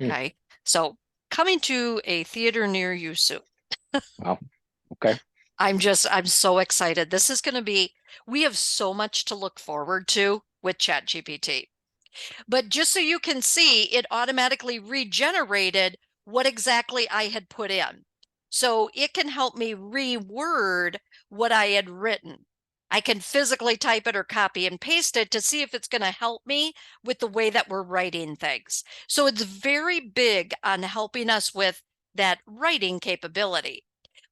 Okay. So coming to a theater near you soon. Wow. Okay. I'm so excited. This is going to be, we have so much to look forward to with ChatGPT. But just so you can see, it automatically regenerated what exactly I had put in. So it can help me reword what I had written. I can physically type it or copy and paste it to see if it's going to help me with the way that we're writing things. So it's very big on helping us with that writing capability.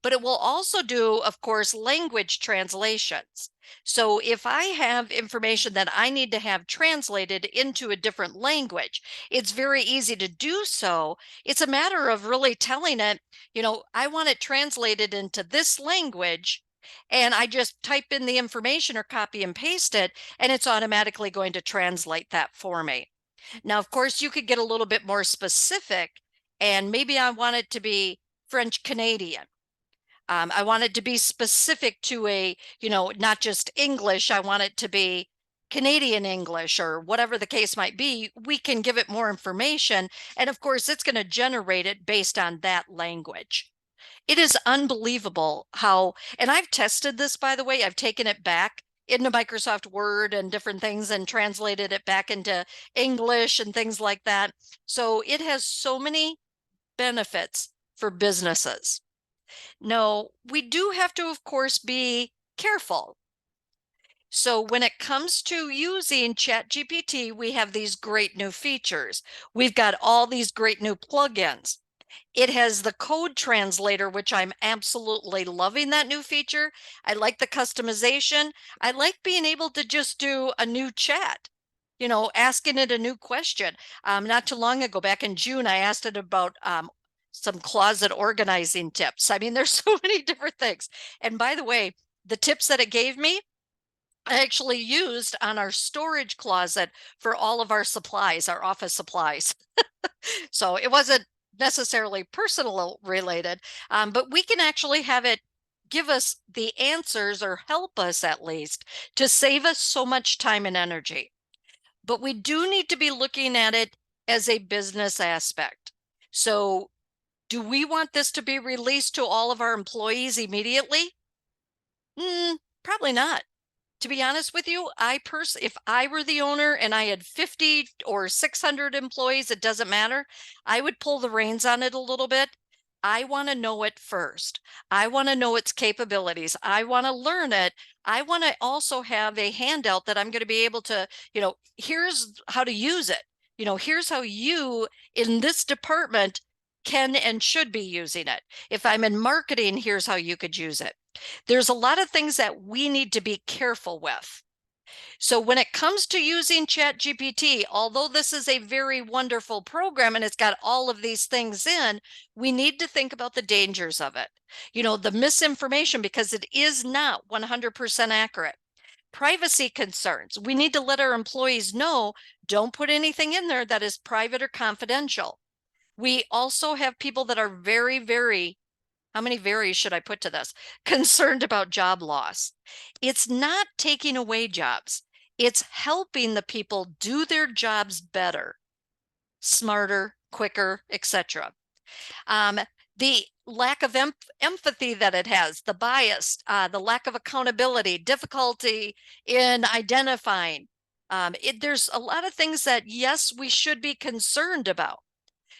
But it will also do, of course, language translations. So if I have information that I need to have translated into a different language, it's very easy to do so. It's a matter of really telling it, I want it translated into this language, and I just type in the information or copy and paste it, and it's automatically going to translate that for me. Now, of course, you could get a little bit more specific, and maybe I want it to be French Canadian. I want it to be specific to not just English. I want it to be Canadian English or whatever the case might be. We can give it more information. And of course, it's going to generate it based on that language. It is unbelievable how, and I've tested this, by the way, I've taken it back into Microsoft Word and different things and translated it back into English and things like that. So it has so many benefits for businesses. No, we do have to, of course, be careful. So when it comes to using ChatGPT, we have these great new features. We've got all these great new plugins. It has the code translator, which I'm absolutely loving that new feature. I like the customization. I like being able to just do a new chat, asking it a new question. Not too long ago, back in June, I asked it about some closet organizing tips. I mean, there's so many different things. And by the way, the tips that it gave me, I actually used on our storage closet for all of our supplies, our office supplies. So it wasn't necessarily personal related, but we can actually have it give us the answers or help us at least to save us so much time and energy. But we do need to be looking at it as a business aspect. So do we want this to be released to all of our employees immediately? Probably not. To be honest with you, if I were the owner and I had 50 or 600 employees, it doesn't matter. I would pull the reins on it a little bit. I want to know it first. I want to know its capabilities. I want to learn it. I want to also have a handout that I'm going to be able to, here's how to use it. Here's how you in this department can and should be using it. If I'm in marketing, here's how you could use it. There's a lot of things that we need to be careful with. So when it comes to using ChatGPT, although this is a very wonderful program and it's got all of these things in, we need to think about the dangers of it. The misinformation, because it is not 100% accurate. Privacy concerns. We need to let our employees know, don't put anything in there that is private or confidential. We also have people that are very, very, how many very should I put to this? Concerned about job loss. It's not taking away jobs. It's helping the people do their jobs better, smarter, quicker, etc. The lack of empathy that it has, the bias, the lack of accountability, difficulty in identifying. There's a lot of things that, yes, we should be concerned about.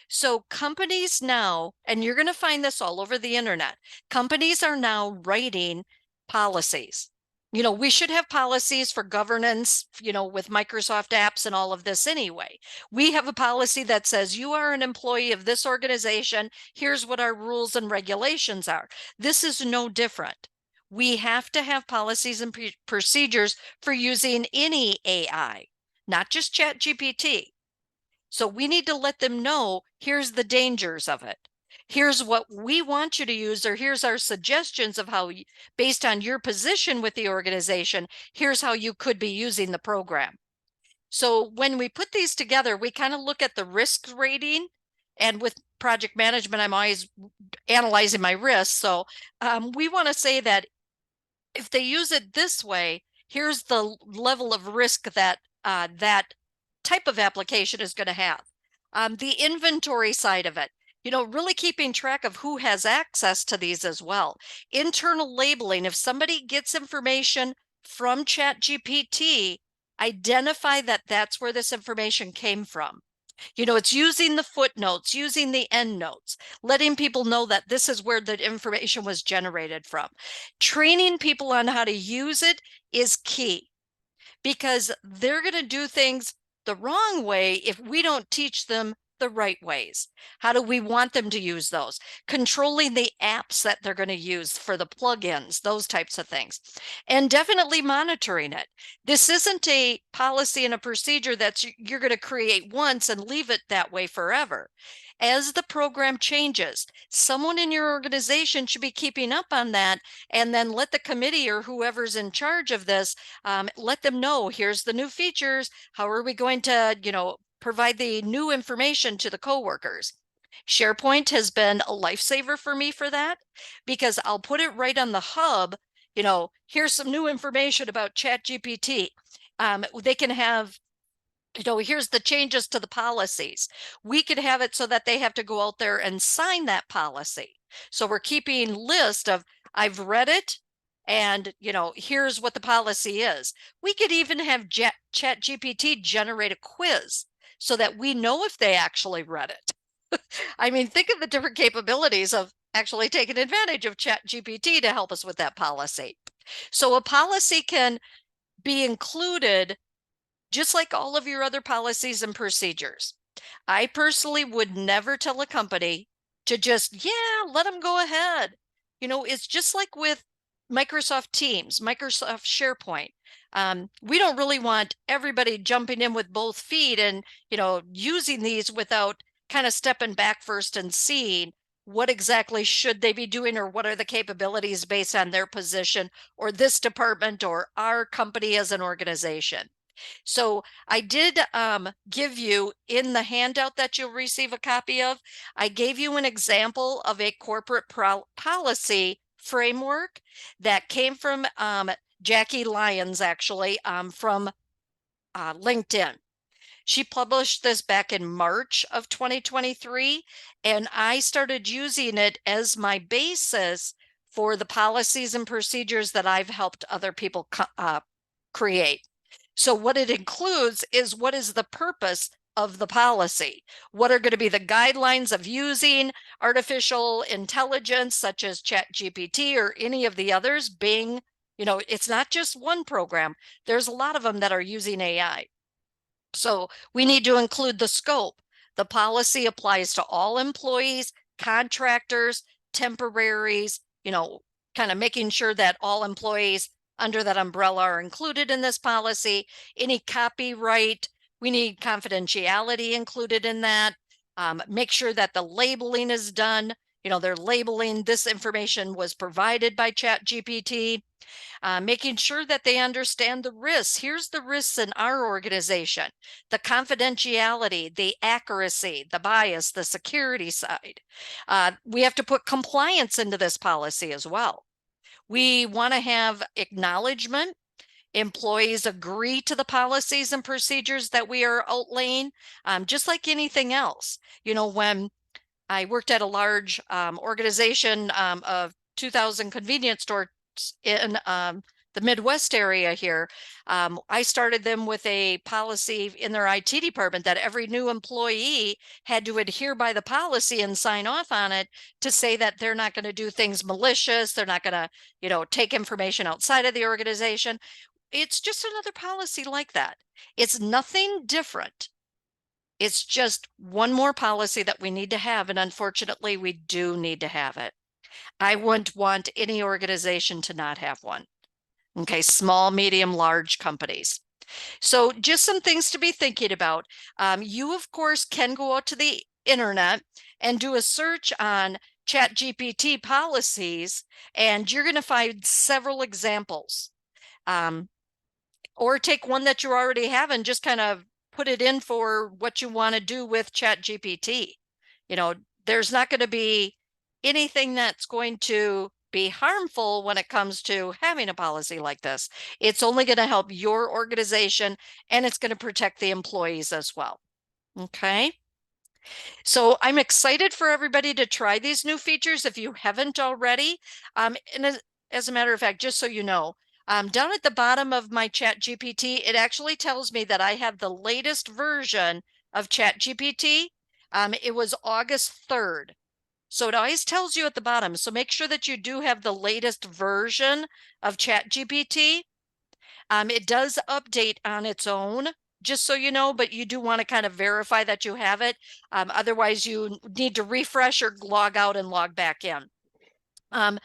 So companies now, and you're going to find this all over the internet, companies are now writing policies. We should have policies for governance, with Microsoft apps and all of this anyway. We have a policy that says you are an employee of this organization. Here's what our rules and regulations are. This is no different. We have to have policies and procedures for using any AI, not just ChatGPT. So we need to let them know, here's the dangers of it. Here's what we want you to use, or here's our suggestions of how, based on your position with the organization, here's how you could be using the program. So when we put these together, we kind of look at the risk rating. And with project management, I'm always analyzing my risks. So we want to say that if they use it this way, here's the level of risk that that type of application is going to have. The inventory side of it, really keeping track of who has access to these as well. Internal labeling, if somebody gets information from ChatGPT, identify that that's where this information came from. It's using the footnotes, using the end notes, letting people know that this is where the information was generated from. Training people on how to use it is key, because they're going to do things the wrong way if we don't teach them the right ways. How do we want them to use those? Controlling the apps that they're going to use for the plugins, those types of things. And definitely monitoring it. This isn't a policy and a procedure that you're going to create once and leave it that way forever. As the program changes, someone in your organization should be keeping up on that, and then let the committee or whoever's in charge of this, let them know, here's the new features. How are we going to, provide the new information to the coworkers? SharePoint has been a lifesaver for me for that, because I'll put it right on the hub. Here's some new information about ChatGPT. They can have, here's the changes to the policies. We could have it so that they have to go out there and sign that policy. So we're keeping list of, I've read it, and here's what the policy is. We could even have ChatGPT generate a quiz so that we know if they actually read it. I mean, think of the different capabilities of actually taking advantage of ChatGPT to help us with that policy. So a policy can be included just like all of your other policies and procedures. I personally would never tell a company to just, let them go ahead. It's just like with Microsoft Teams, Microsoft SharePoint. We don't really want everybody jumping in with both feet and, using these without kind of stepping back first and seeing what exactly should they be doing, or what are the capabilities based on their position or this department or our company as an organization. So I did give you in the handout that you'll receive a copy of, I gave you an example of a corporate policy framework that came from Jackie Lyons, actually, from LinkedIn. She published this back in March of 2023, and I started using it as my basis for the policies and procedures that I've helped other people create. So what it includes is, what is the purpose of the policy? What are going to be the guidelines of using artificial intelligence, such as ChatGPT or any of the others, Bing? It's not just one program. There's a lot of them that are using AI. So we need to include the scope. The policy applies to all employees, contractors, temporaries, kind of making sure that all employees under that umbrella are included in this policy. Any copyright, we need confidentiality included in that. Make sure that the labeling is done. They're labeling this information was provided by ChatGPT. Making sure that they understand the risks. Here's the risks in our organization: the confidentiality, the accuracy, the bias, the security side. We have to put compliance into this policy as well. We want to have acknowledgement. Employees agree to the policies and procedures that we are outlaying, just like anything else. When I worked at a large organization of 2,000 convenience stores in the Midwest area here, I started them with a policy in their IT department that every new employee had to adhere by the policy and sign off on it to say that they're not going to do things malicious. They're not going to, take information outside of the organization. It's just another policy like that. It's nothing different. It's just one more policy that we need to have. And unfortunately, we do need to have it. I wouldn't want any organization to not have one. Okay, small, medium, large companies. So just some things to be thinking about. You, of course, can go out to the internet and do a search on ChatGPT policies, and you're going to find several examples. Or take one that you already have and just kind of put it in for what you want to do with ChatGPT. There's not going to be anything that's going to be harmful when it comes to having a policy like this. It's only going to help your organization, and it's going to protect the employees as well. Okay. So I'm excited for everybody to try these new features if you haven't already. And as a matter of fact, just so you know, down at the bottom of my ChatGPT, it actually tells me that I have the latest version of ChatGPT. It was August 3rd. So it always tells you at the bottom. So make sure that you do have the latest version of ChatGPT. It does update on its own, just so you know, but you do want to kind of verify that you have it. Otherwise, you need to refresh or log out and log back in. And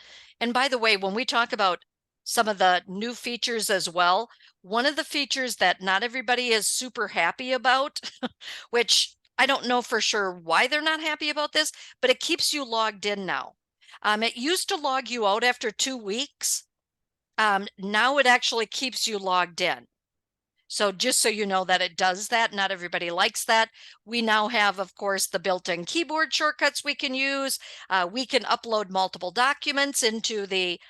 by the way, when we talk about some of the new features as well, one of the features that not everybody is super happy about, which I don't know for sure why they're not happy about this, but it keeps you logged in now. It used to log you out after 2 weeks. Now it actually keeps you logged in. So just so you know that it does that, not everybody likes that. We now have, of course, the built-in keyboard shortcuts we can use. We can upload multiple documents into the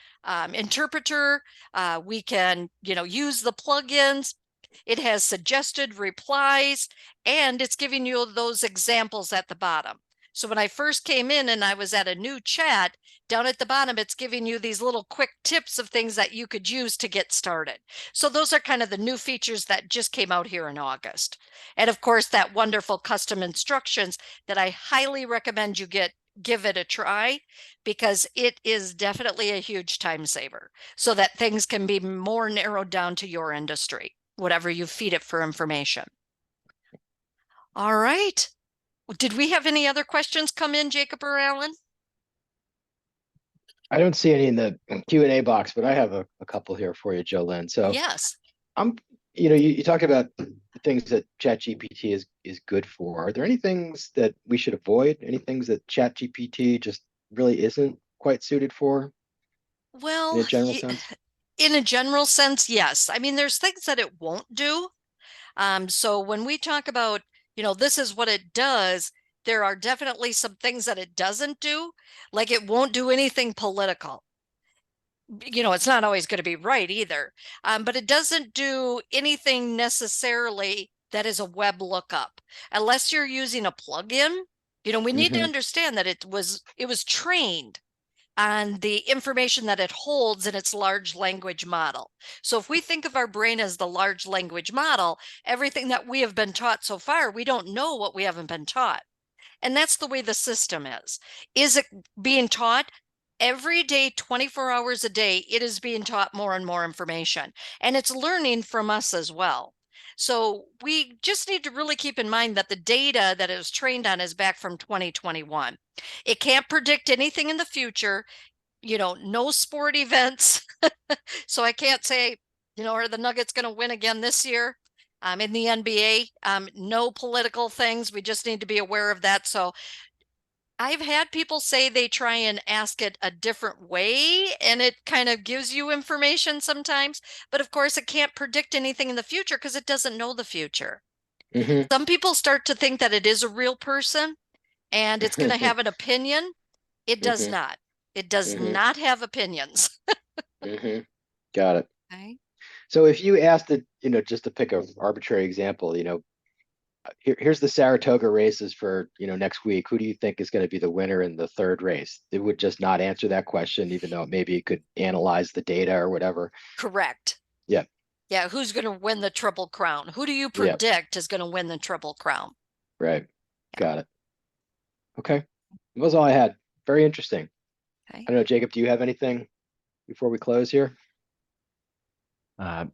interpreter. We can, use the plugins. It has suggested replies, and it's giving you those examples at the bottom. So when I first came in and I was at a new chat, down at the bottom, it's giving you these little quick tips of things that you could use to get started. So those are kind of the new features that just came out here in August. And of course, that wonderful custom instructions that I highly recommend you give it a try, because it is definitely a huge time saver so that things can be more narrowed down to your industry, whatever you feed it for information. All right. Did we have any other questions come in, Jacob or Alan? I don't see any in the Q&A box, but I have a couple here for you, Jolene. So yes, you talk about the things that ChatGPT is good for. Are there any things that we should avoid? Any things that ChatGPT just really isn't quite suited for? Well, in a general sense? In a general sense, yes. I mean, there's things that it won't do. So when we talk about, this is what it does, there are definitely some things that it doesn't do. Like it won't do anything political. It's not always going to be right either. But it doesn't do anything necessarily that is a web lookup, unless you're using a plugin. We need to understand that it was trained on the information that it holds in its large language model. So if we think of our brain as the large language model, everything that we have been taught so far, we don't know what we haven't been taught. And that's the way the system is. Is it being taught? Every day, 24 hours a day, it is being taught more and more information. And it's learning from us as well. So we just need to really keep in mind that the data that it was trained on is back from 2021. It can't predict anything in the future, no sport events. So I can't say, are the Nuggets going to win again this year? In the NBA, no political things. We just need to be aware of that. So I've had people say they try and ask it a different way, and it kind of gives you information sometimes. But of course, it can't predict anything in the future because it doesn't know the future. Some people start to think that it is a real person and it's going to have an opinion. It does not. It does not have opinions. Got it. Okay. So if you asked it, just to pick an arbitrary example, here's the Saratoga races for, next week. Who do you think is going to be the winner in the third race? It would just not answer that question, even though maybe it could analyze the data or whatever. Correct. Yeah. Yeah. Who's going to win the Triple Crown? Who do you Yeah. predict is going to win the Triple Crown? Right. Got it. Okay. That was all I had. Very interesting. Okay. I don't know, Jacob, do you have anything before we close here?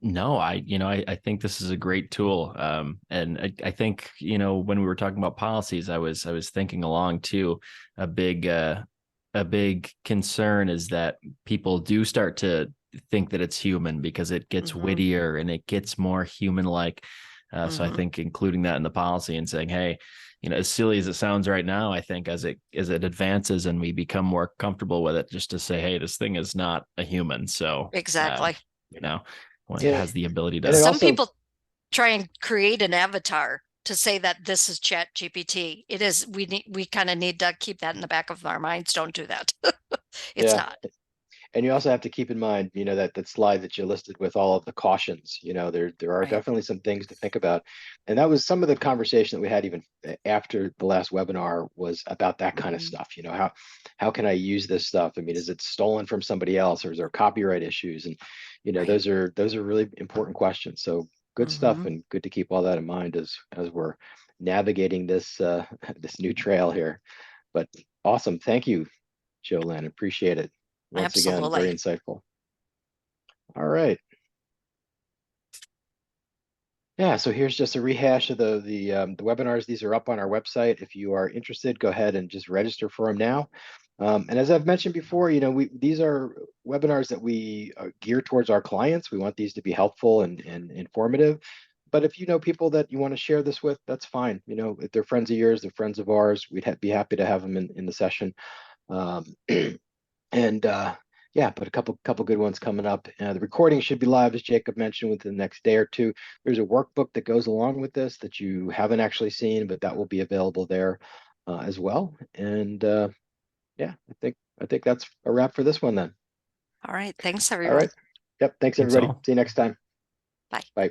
No, I think this is a great tool. And I think, when we were talking about policies, I was thinking along too. A big concern is that people do start to think that it's human because it gets wittier and it gets more human-like. So I think including that in the policy and saying, hey, as silly as it sounds right now, I think as it advances and we become more comfortable with it, just to say, hey, this thing is not a human. So exactly. when it has the ability to. And Some also, people try and create an avatar to say that this is ChatGPT. It is. We kind of need to keep that in the back of our minds. Don't do that. It's not. And you also have to keep in mind, that slide that you listed with all of the cautions, there are Right. definitely some things to think about. And that was some of the conversation that we had even after the last webinar was about that kind of stuff. How can I use this stuff? I mean, is it stolen from somebody else, or is there copyright issues? And, Right. those are really important questions. So good stuff, and good to keep all that in mind as we're navigating this this new trail here. But awesome. Thank you, Jolene. Appreciate it. Once again, very Absolutely. insightful. All right. Yeah, so here's just a rehash of the webinars. These are up on our website. If you are interested, go ahead and just register for them now. And as I've mentioned before, these are webinars that we gear towards our clients. We want these to be helpful and informative. But if you know people that you want to share this with, that's fine. If they're friends of yours, they're friends of ours, we'd be happy to have them in the session. And yeah, but a couple good ones coming up. The recording should be live, as Jacob mentioned, within the next day or two. There's a workbook that goes along with this that you haven't actually seen, but that will be available there as well. And yeah, I think that's a wrap for this one then. All right. Thanks, All everyone. right. Yep. Thanks, Thanks everybody. all. See you next time. Bye. Bye.